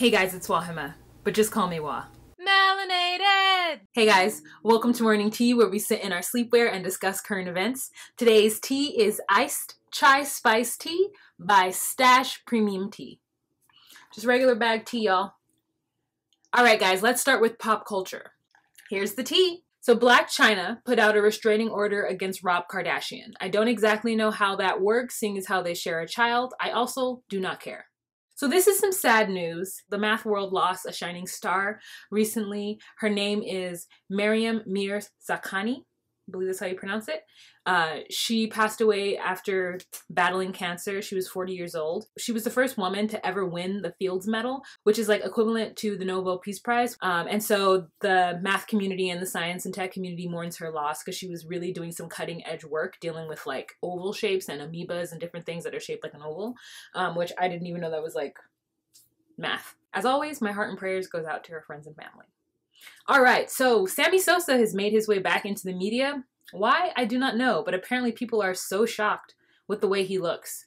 Hey guys, it's Wahima, but just call me Wah. Melanated! Hey guys, welcome to Morning Tea, where we sit in our sleepwear and discuss current events. Today's tea is Iced Chai Spice Tea by Stash Premium Tea. Just regular bag tea, y'all. Alright guys, let's start with pop culture. Here's the tea. So Blac Chyna put out a restraining order against Rob Kardashian. I don't exactly know how that works, seeing as how they share a child. I also do not care. So this is some sad news. The math world lost a shining star recently. Her name is Maryam Mirzakhani. I believe that's how you pronounce it. She passed away after battling cancer. She was 40 years old. She was the first woman to ever win the Fields Medal, which is like equivalent to the Nobel Peace Prize. And so the math community and the science and tech community mourns her loss because she was really doing some cutting edge work dealing with like oval shapes and amoebas and different things that are shaped like an oval, which I didn't even know that was like math. As always, my heart and prayers goes out to her friends and family. All right, so Sammy Sosa has made his way back into the media. Why? I do not know, but apparently people are so shocked with the way he looks.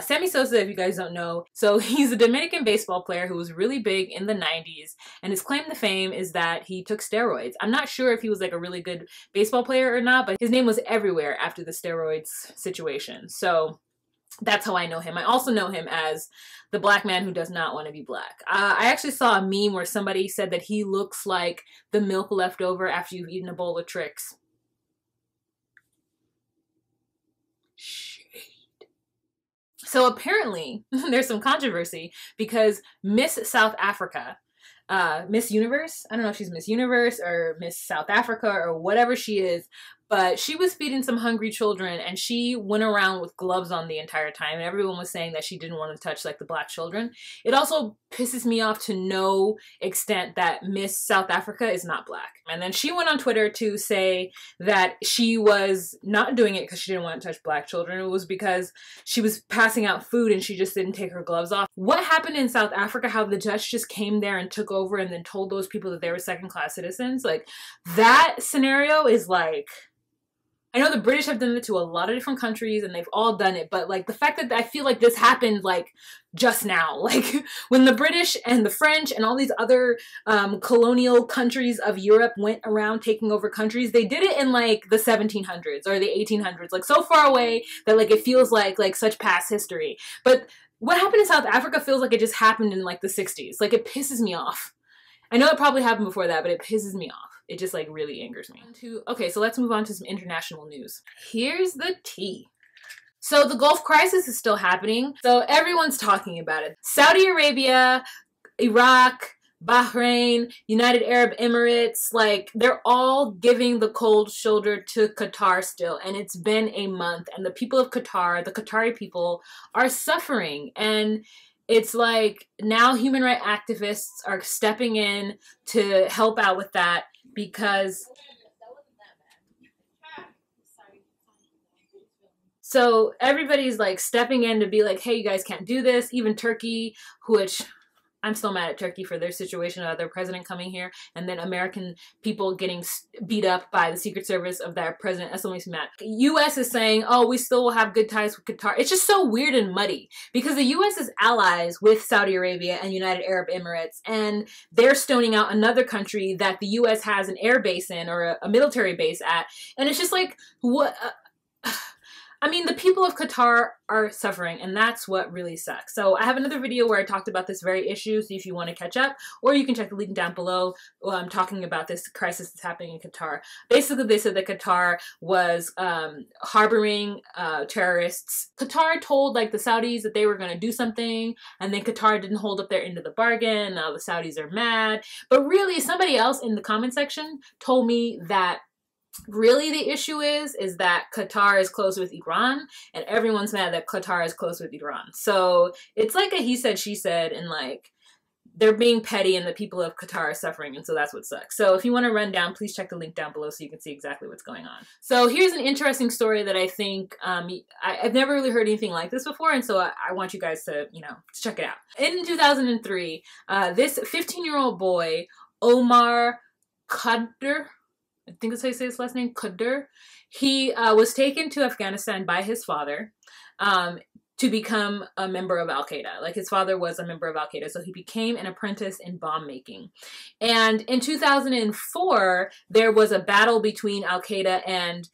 Sammy Sosa, if you guys don't know, so he's a Dominican baseball player who was really big in the 90s, and his claim to fame is that he took steroids. I'm not sure if he was like a really good baseball player or not, but his name was everywhere after the steroids situation. So that's how I know him. I also know him as the black man who does not want to be black. I actually saw a meme where somebody said that he looks like the milk left over after you've eaten a bowl of Trix. Shade. So apparently there's some controversy because Miss South Africa, Miss Universe, I don't know if she's Miss Universe or Miss South Africa or whatever she is, but she was feeding some hungry children and she went around with gloves on the entire time, and everyone was saying that she didn't want to touch like the black children. It also pisses me off to no extent that Miss South Africa is not black. And then she went on Twitter to say that she was not doing it because she didn't want to touch black children. It was because she was passing out food and she just didn't take her gloves off. What happened in South Africa, how the judge just came there and took over and then told those people that they were second-class citizens, like that scenario is like, I know the British have done it to a lot of different countries and they've all done it, but like the fact that I feel like this happened like just now, like when the British and the French and all these other colonial countries of Europe went around taking over countries, they did it in like the 1700s or the 1800s, like so far away that like it feels like such past history. But what happened in South Africa feels like it just happened in like the 60s. Like it pisses me off. I know it probably happened before that, but it pisses me off. It just like really angers me. Okay, so let's move on to some international news. Here's the tea. So the Gulf crisis is still happening. So everyone's talking about it. Saudi Arabia, Iraq, Bahrain, United Arab Emirates, like they're all giving the cold shoulder to Qatar still. And it's been a month and the people of Qatar, the Qatari people are suffering. And it's like now human rights activists are stepping in to help out with that because so everybody's like stepping in to be like, hey, you guys can't do this. Even Turkey, which I'm still mad at Turkey for their situation of their president coming here and then American people getting beat up by the Secret Service of their president. That's what makes me mad. U.S. is saying, oh, we still will have good ties with Qatar. It's just so weird and muddy because the U.S. is allies with Saudi Arabia and United Arab Emirates, and they're stoning out another country that the U.S. has an air base in or a military base at. And it's just like, what? I mean, the people of Qatar are suffering, and that's what really sucks. So I have another video where I talked about this very issue, so if you want to catch up, or you can check the link down below. I'm talking about this crisis that's happening in Qatar. Basically, they said that Qatar was harboring terrorists. Qatar told like the Saudis that they were going to do something, and then Qatar didn't hold up their end of the bargain. Now the Saudis are mad. But really, somebody else in the comment section told me that really the issue is that Qatar is close with Iran and everyone's mad that Qatar is close with Iran. So it's like a he said, she said, and like they're being petty and the people of Qatar are suffering, and so that's what sucks. So if you want to run down, please check the link down below so you can see exactly what's going on. So here's an interesting story that I think, I've never really heard anything like this before, and so I want you guys to, check it out. In 2003, this 15-year-old boy, Omar Khadr, I think that's how you say his last name, Qadir. He was taken to Afghanistan by his father. to become a member of Al-Qaeda. Like his father was a member of Al-Qaeda, so he became an apprentice in bomb making. And in 2004, there was a battle between Al-Qaeda and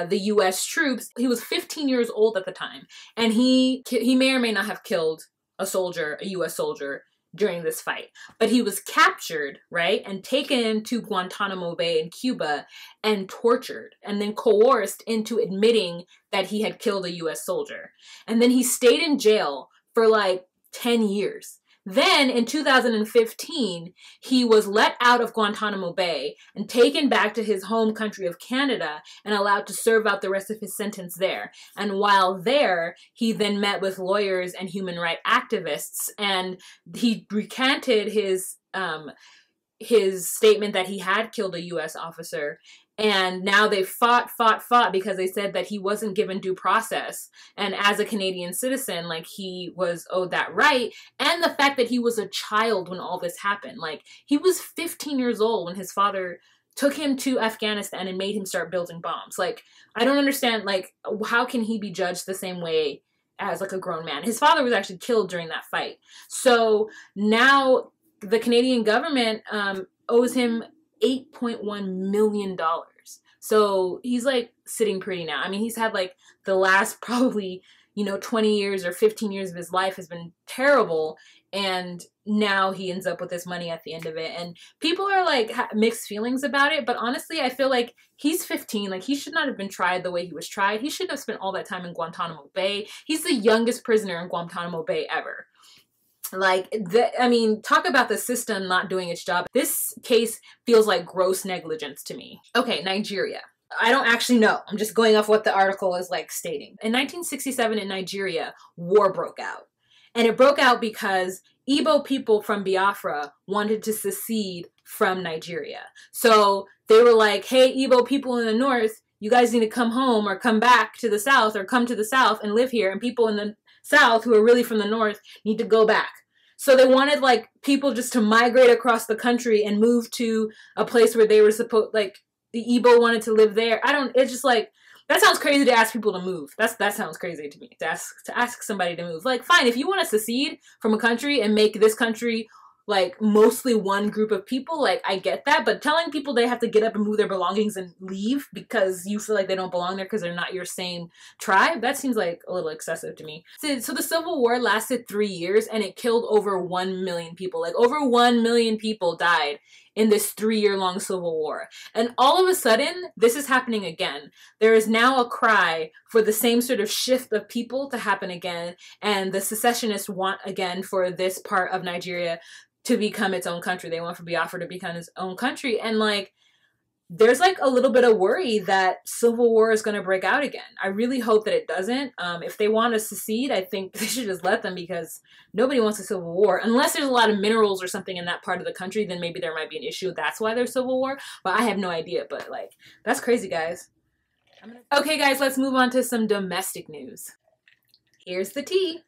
the U.S. troops. He was 15 years old at the time, and he may or may not have killed a soldier, a U.S. soldier, during this fight. But he was captured, right, and taken to Guantanamo Bay in Cuba and tortured and then coerced into admitting that he had killed a U.S. soldier. And then he stayed in jail for like 10 years. Then in 2015, he was let out of Guantanamo Bay and taken back to his home country of Canada and allowed to serve out the rest of his sentence there. And while there, he then met with lawyers and human rights activists, and he recanted his statement that he had killed a U.S. officer. And now they fought because they said that he wasn't given due process. And as a Canadian citizen, like, he was owed that right. And the fact that he was a child when all this happened. Like, he was 15 years old when his father took him to Afghanistan and made him start building bombs. Like, I don't understand, like, how can he be judged the same way as, like, a grown man? His father was actually killed during that fight. So now the Canadian government owes him $8.1 million. So he's like sitting pretty now. I mean, he's had like the last probably, 20 years or 15 years of his life has been terrible. And now he ends up with this money at the end of it. And people are like mixed feelings about it. But honestly, I feel like he's 15. Like, he should not have been tried the way he was tried. He shouldn't have spent all that time in Guantanamo Bay. He's the youngest prisoner in Guantanamo Bay ever. Like, talk about the system not doing its job. This case feels like gross negligence to me. Okay, Nigeria. I don't actually know. I'm just going off what the article is like stating. In 1967 in Nigeria, war broke out. And it broke out because Igbo people from Biafra wanted to secede from Nigeria. So they were like, hey, Igbo people in the north, you guys need to come home or come back to the south or come to the south and live here. And people in the south who are really from the north need to go back. So they wanted like people just to migrate across the country and move to a place where they were supposed, like, the Igbo wanted to live there. It's just like, that sounds crazy to ask people to move. That sounds crazy to me, to ask somebody to move. Like, fine, if you want to secede from a country and make this country like mostly one group of people, like, I get that. But telling people they have to get up and move their belongings and leave because you feel like they don't belong there because they're not your same tribe, that seems like a little excessive to me. So the Civil War lasted 3 years and it killed over 1 million people. Like, over 1 million people died in this 3-year-long Civil War. And all of a sudden, this is happening again. There is now a cry for the same sort of shift of people to happen again. And the secessionists want again for this part of Nigeria to become its own country. They want for Biafra to become its own country. And like, there's like a little bit of worry that civil war is going to break out again. I really hope that it doesn't. If they want to secede, I think they should just let them, because nobody wants a civil war. Unless there's a lot of minerals or something in that part of the country, then maybe there might be an issue. That's why there's civil war. But I have no idea. But like, that's crazy, guys. Okay, guys, let's move on to some domestic news. Here's the tea.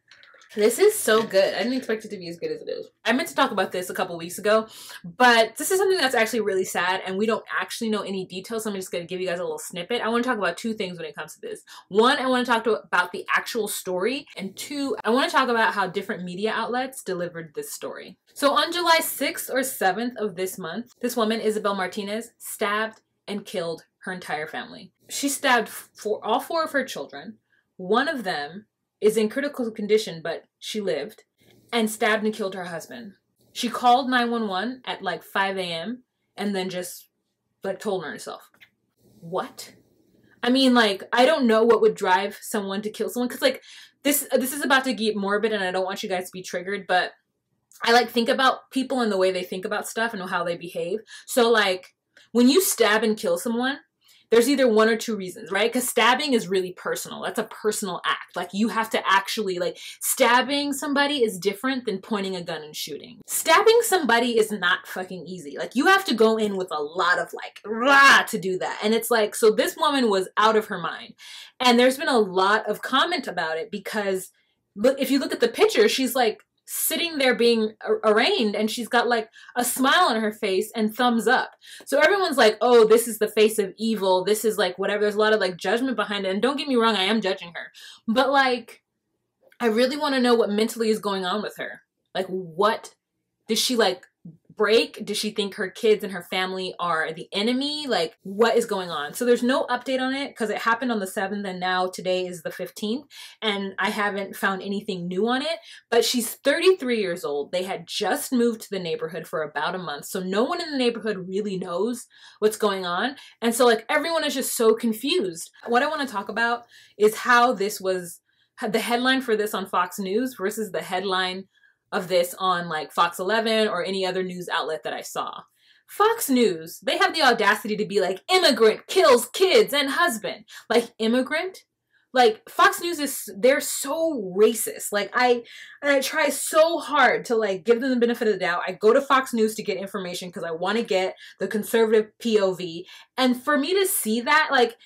This is so good. I didn't expect it to be as good as it is. I meant to talk about this a couple weeks ago, but this is something that's actually really sad, and we don't actually know any details, so I'm just going to give you guys a little snippet. I want to talk about 2 things when it comes to this. 1, I want to talk about the actual story, and 2, I want to talk about how different media outlets delivered this story. So on July 6th or 7th of this month, this woman, Isabel Martinez, stabbed and killed her entire family. She stabbed all 4 of her children. One of them is in critical condition, but she lived, and stabbed and killed her husband. She called 911 at like 5 a.m. and then just like told on herself. What? I mean, like, I don't know what would drive someone to kill someone, because like this is about to get morbid and I don't want you guys to be triggered, but I like think about people and the way they think about stuff and how they behave. So like, when you stab and kill someone, there's either 1 or 2 reasons, right? Because stabbing is really personal. That's a personal act. Like, you have to actually, like, stabbing somebody is different than pointing a gun and shooting. Stabbing somebody is not fucking easy. Like, you have to go in with a lot of, like, rah to do that. And it's like, so this woman was out of her mind. And there's been a lot of comment about it because, look, if you look at the picture, she's, like, sitting there being arraigned, and she's got like a smile on her face and thumbs up. So everyone's like, oh, this is the face of evil. This is like whatever. There's a lot of like judgment behind it. And don't get me wrong, I am judging her. But like, I really want to know what mentally is going on with her. Like, what did she like break? Does she think her kids and her family are the enemy? Like, what is going on? So there's no update on it because it happened on the 7th and now today is the 15th and I haven't found anything new on it. But she's 33 years old. They had just moved to the neighborhood for about a month. So no one in the neighborhood really knows what's going on. And so like everyone is just so confused. What I want to talk about is how this was, the headline for this on Fox News versus the headline of this on like Fox 11 or any other news outlet that I saw. Fox News, they have the audacity to be like, immigrant kills kids and husband. Like, immigrant? Like, Fox News is, they're so racist. Like, I try so hard to like give them the benefit of the doubt. I go to Fox News to get information because I want to get the conservative POV. And for me to see that, like,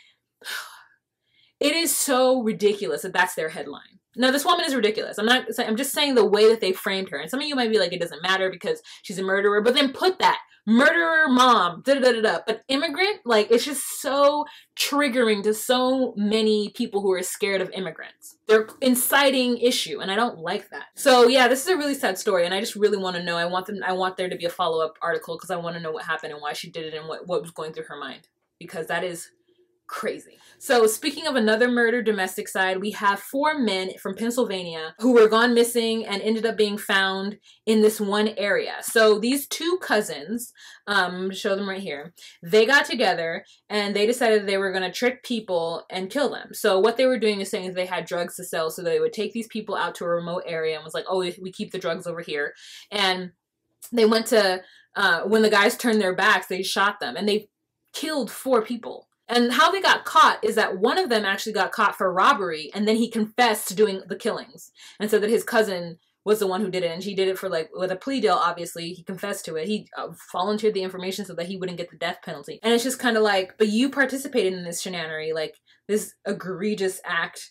it is so ridiculous that that's their headline. Now, this woman is ridiculous. I'm just saying the way that they framed her. And some of you might be like, it doesn't matter because she's a murderer. But then put that. Murderer mom. Da-da-da-da-da. But immigrant, like, it's just so triggering to so many people who are scared of immigrants. They're inciting issue. And I don't like that. So, yeah, this is a really sad story. And I just really want to know. I want there to be a follow-up article because I want to know what happened and why she did it and what was going through her mind. Because that is crazy. So speaking of another murder domestic side, we have 4 men from Pennsylvania who were gone missing and ended up being found in this one area. So these 2 cousins, show them right here, they got together and they decided they were going to trick people and kill them. So what they were doing is saying they had drugs to sell, so they would take these people out to a remote area and was like, oh, we keep the drugs over here. And they went to, when the guys turned their backs, they shot them and they killed 4 people. And how they got caught is that one of them actually got caught for robbery and then he confessed to doing the killings and said that his cousin was the one who did it. And she did it for like, with a plea deal, obviously. He confessed to it. He volunteered the information so that he wouldn't get the death penalty. And it's just kind of like, but you participated in this shenanery, like this egregious act.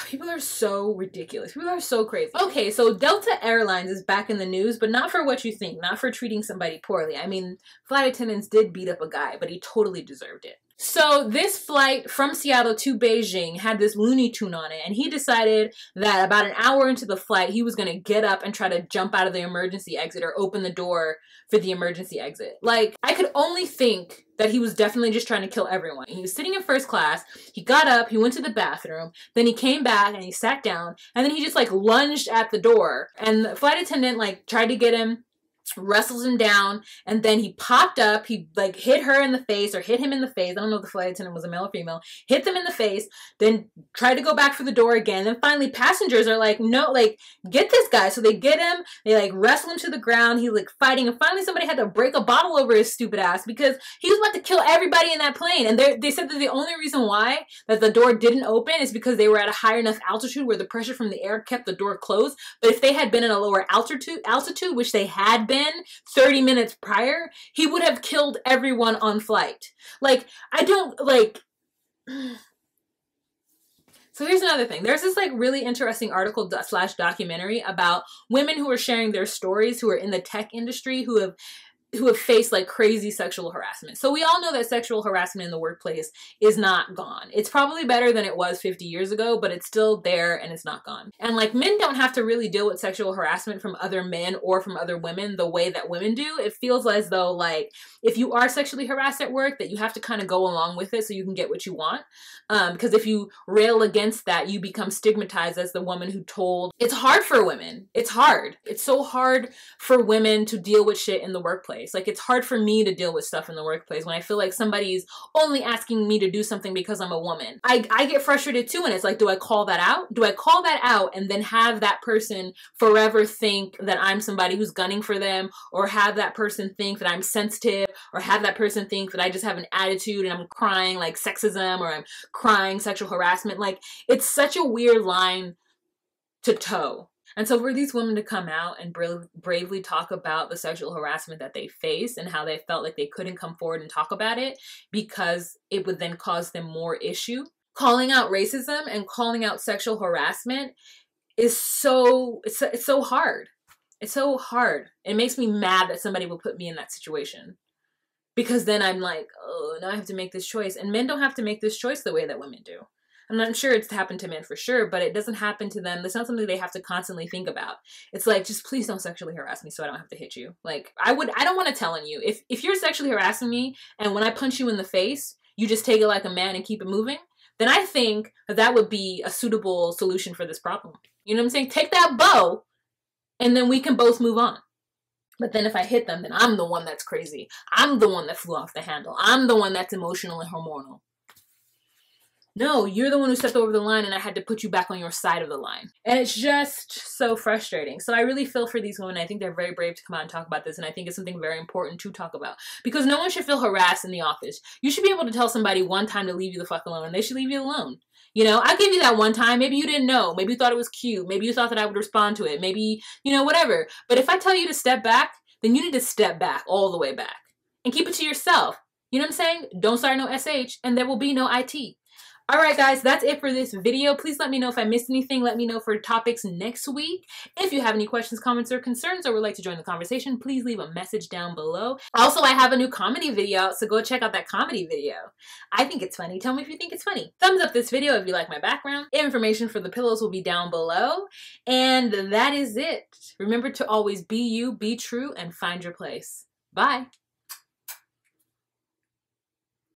People are so ridiculous. People are so crazy. Okay, so Delta Airlines is back in the news, but not for what you think, not for treating somebody poorly. I mean, flight attendants did beat up a guy, but he totally deserved it. So this flight from Seattle to Beijing had this Looney Tune on it, and he decided that about an hour into the flight, he was going to get up and try to jump out of the emergency exit or open the door for the emergency exit. Like, I could only think that he was definitely just trying to kill everyone. He was sitting in first class, he got up, he went to the bathroom, then he came back and he sat down, and then he just like lunged at the door, and the flight attendant like tried to get him, wrestles him down, and then he popped up, he like hit her in the face or hit him in the face. I don't know if the flight attendant was a male or female. Hit them in the face, then tried to go back for the door again. Then finally passengers are like, no, like, get this guy. So they get him, they like wrestle him to the ground, he's like fighting, and finally somebody had to break a bottle over his stupid ass because he was about to kill everybody in that plane. And they said that the only reason why that the door didn't open is because they were at a high enough altitude where the pressure from the air kept the door closed. But if they had been in a lower altitude, which they had been 30 minutes prior, he would have killed everyone on flight. Like, I don't, like... So here's another thing. There's this, like, really interesting article / documentary about women who are sharing their stories who are in the tech industry who have faced like crazy sexual harassment. So we all know that sexual harassment in the workplace is not gone. It's probably better than it was 50 years ago, but it's still there and it's not gone. And like, men don't have to really deal with sexual harassment from other men or from other women the way that women do. It feels as though like if you are sexually harassed at work, that you have to kind of go along with it so you can get what you want. Because if you rail against that, you become stigmatized as the woman who told. It's hard for women. It's hard. It's so hard for women to deal with shit in the workplace. Like, it's hard for me to deal with stuff in the workplace when I feel like somebody's only asking me to do something because I'm a woman. I get frustrated too, and it's like, do I call that out? Do I call that out and then have that person forever think that I'm somebody who's gunning for them, or have that person think that I'm sensitive, or have that person think that I just have an attitude and I'm crying like sexism, or I'm crying sexual harassment? Like, it's such a weird line to toe. And so for these women to come out and bravely talk about the sexual harassment that they face and how they felt like they couldn't come forward and talk about it because it would then cause them more issue. Calling out racism and calling out sexual harassment is it's so hard. It's so hard. It makes me mad that somebody will put me in that situation. Because then I'm like, oh, now I have to make this choice. And men don't have to make this choice the way that women do. I'm sure it's happened to men for sure, but it doesn't happen to them. It's not something they have to constantly think about. It's like, just please don't sexually harass me so I don't have to hit you. Like, I don't want to tell on you. If you're sexually harassing me and when I punch you in the face, you just take it like a man and keep it moving, then I think that would be a suitable solution for this problem. You know what I'm saying? Take that bow and then we can both move on. But then if I hit them, then I'm the one that's crazy. I'm the one that flew off the handle. I'm the one that's emotional and hormonal. No, you're the one who stepped over the line and I had to put you back on your side of the line. And it's just so frustrating. So I really feel for these women. I think they're very brave to come out and talk about this. And I think it's something very important to talk about. Because no one should feel harassed in the office. You should be able to tell somebody one time to leave you the fuck alone. And they should leave you alone. You know, I give you that one time. Maybe you didn't know. Maybe you thought it was cute. Maybe you thought that I would respond to it.Maybe, you know, whatever. But if I tell you to step back, then you need to step back all the way back. And keep it to yourself. You know what I'm saying? Don't start no SH and there will be no IT. Alright guys, that's it for this video. Please let me know if I missed anything. Let me know for topics next week. If you have any questions, comments, or concerns, or would like to join the conversation, please leave a message down below. Also, I have a new comedy video out, so go check out that comedy video. I think it's funny. Tell me if you think it's funny. Thumbs up this video if you like my background. Information for the pillows will be down below. And that is it. Remember to always be you, be true, and find your place. Bye.